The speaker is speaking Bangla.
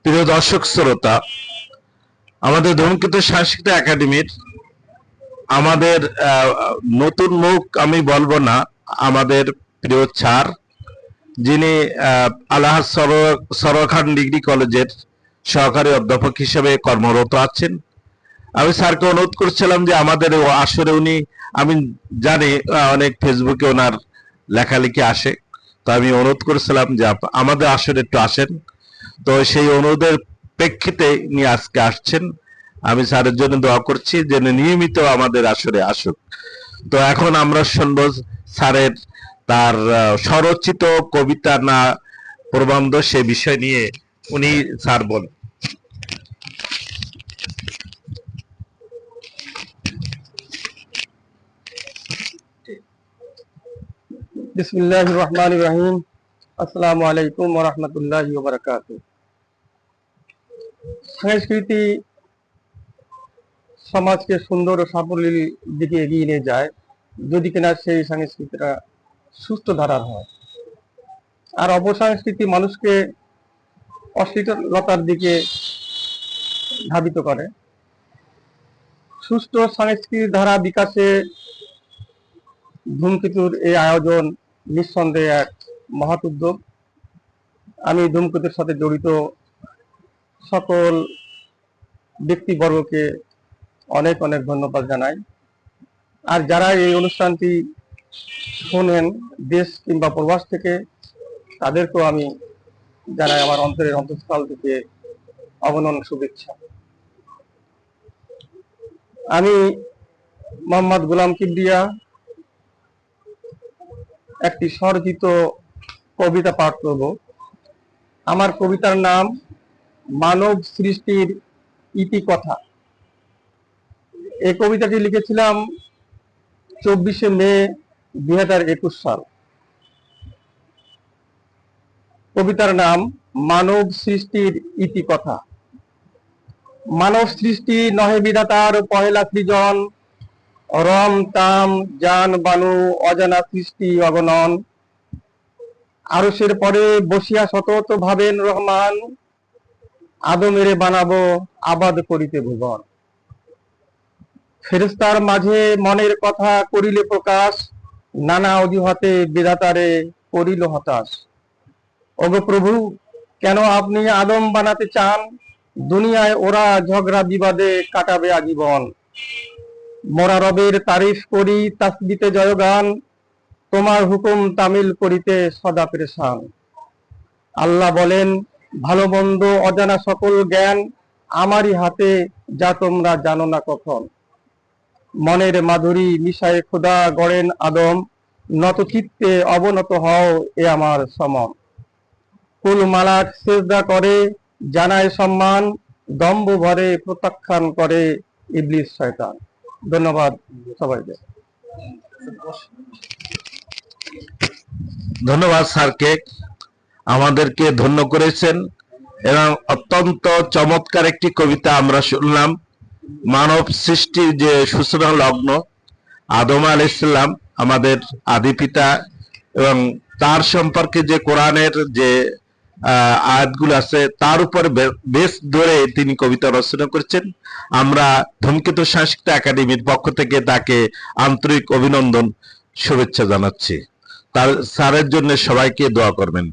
প্রিয় দর্শক শ্রোতা, আমাদের ধূমকেতু সাংস্কৃতিক একাডেমির আমাদের নতুন মুখ আমি বলবো না, আমাদের প্রিয় স্যার যিনি আলাহাজ সরোয়ার খান ডিগ্রি কলেজের সহকারী অধ্যাপক হিসেবে কর্মরত আছেন। আমি স্যারকে অনুরোধ করছিলাম যে আমাদের আসরে উনি, আমি জানি অনেক ফেসবুকে ওনার লেখালেখি আসে, তো আমি অনুরোধ করেছিলাম যে আমাদের আসরে একটু আসেন। তো সেই অনুরোধের প্রেক্ষিতে নিয়ে আজকে আসছেন। আমি স্যারের জন্য দোয়া করছি যেন নিয়মিত আমাদের আসরে আসুক। তো এখন আমরা শুনবো স্যারের তার স্বরচিত কবিতা না প্রবন্ধ সে বিষয় নিয়ে উনি স্যার বলেন। বিসমিল্লাহির রহমানির রহিম। আসসালামু আলাইকুম ওয়া রাহমাতুল্লাহি ওয়া বারাকাতুহু। সংস্কৃতি সমাজকে সুন্দর ও সাফল্যের দিকে এগিয়ে নিয়ে যায় যদি কিনা সেই সংস্কৃতিটা সুস্থ ধারার হয়, আর অপসংস্কৃতি মানুষকে অশ্লীলতার দিকে ধাবিত করে। সুস্থ সংস্কৃতি ধারা বিকাশে ধূমকেতুর এই আয়োজন নিঃসন্দেহে এক মহৎ উদ্যোগ। আমি ধূমকেতুর সাথে জড়িত সকল ব্যক্তিবর্গকে অনেক অনেক ধন্যবাদ জানাই। আর যারা এই অনুষ্ঠানটি শোনেন দেশ কিংবা প্রবাস থেকে, তাদেরকেও আমি জানাই আমার অন্তরের অন্তঃস্থল থেকে অভিনন্দন, শুভেচ্ছা। আমি মোহাম্মদ গোলাম কিবরিয়া একটি স্বরচিত কবিতা পাঠ করব। আমার কবিতার নাম মানব সৃষ্টির ইতিকথা। এই কবিতাটি লিখেছিলাম 24শে মে 2021 সাল। কবিতার নাম মানব সৃষ্টির ইতিকথা। মানব সৃষ্টি নহে বিধাতার পহেলা সৃজন, রম তাম জান বানু অজানা সৃষ্টি অগণন। আরশের পরে বসিয়া শতত ভাবেন রহমান, আদমেরে বানাবো আবাদ করিতে ভুবন। ফেরেশতার মাঝে মনের কথা করিলে প্রকাশ, নানা অজুহাতে বিধাতারে করিল হতাশ। ওগো প্রভু, কেন আপনি আদম বানাতে চান? দুনিয়ায় ওরা ঝগড়া বিবাদে কাটাবে আজীবন। মোরা রবের তারিফ করি তাসবিতে জয়গান, তোমার হুকুম তামিল করিতে সদা পেরেশান। আল্লাহ বলেন, ভালো মন্দ অজানা সকল জ্ঞান আমারই হাতে, যা তোমরা জানো না কখন। মনের মাধুরী মিশায়ে খোদা গড়েন আদম, নত চিত্তে অবনত হও এ আমার সমন। কুল মালাক সেজদা করে জানায় সম্মান, দম্ভ ভরে প্রত্যাখ্যান করে ইবলিস শয়তান। ধন্যবাদ সবাইকে। ধন্যবাদ স্যারকে, আমাদেরকে ধন্য করেছেন এবং অত্যন্ত চমৎকার একটি কবিতা আমরা শুনলাম। মানব সৃষ্টির যে সূচনা লগ্ন, আদম আলাইহিস সালাম আমাদের আদি পিতা, এবং তার সম্পর্কে যে কোরআনের যে আয়াতগুলো আছে তার উপর বেশ ধরে তিনি কবিতা রচনা করেছেন। আমরা ধূমকেতু সাংস্কৃতিক একাডেমির পক্ষ থেকে তাকে আন্তরিক অভিনন্দন, শুভেচ্ছা জানাচ্ছি। তার স্যারের জন্য সবাইকে দোয়া করবেন।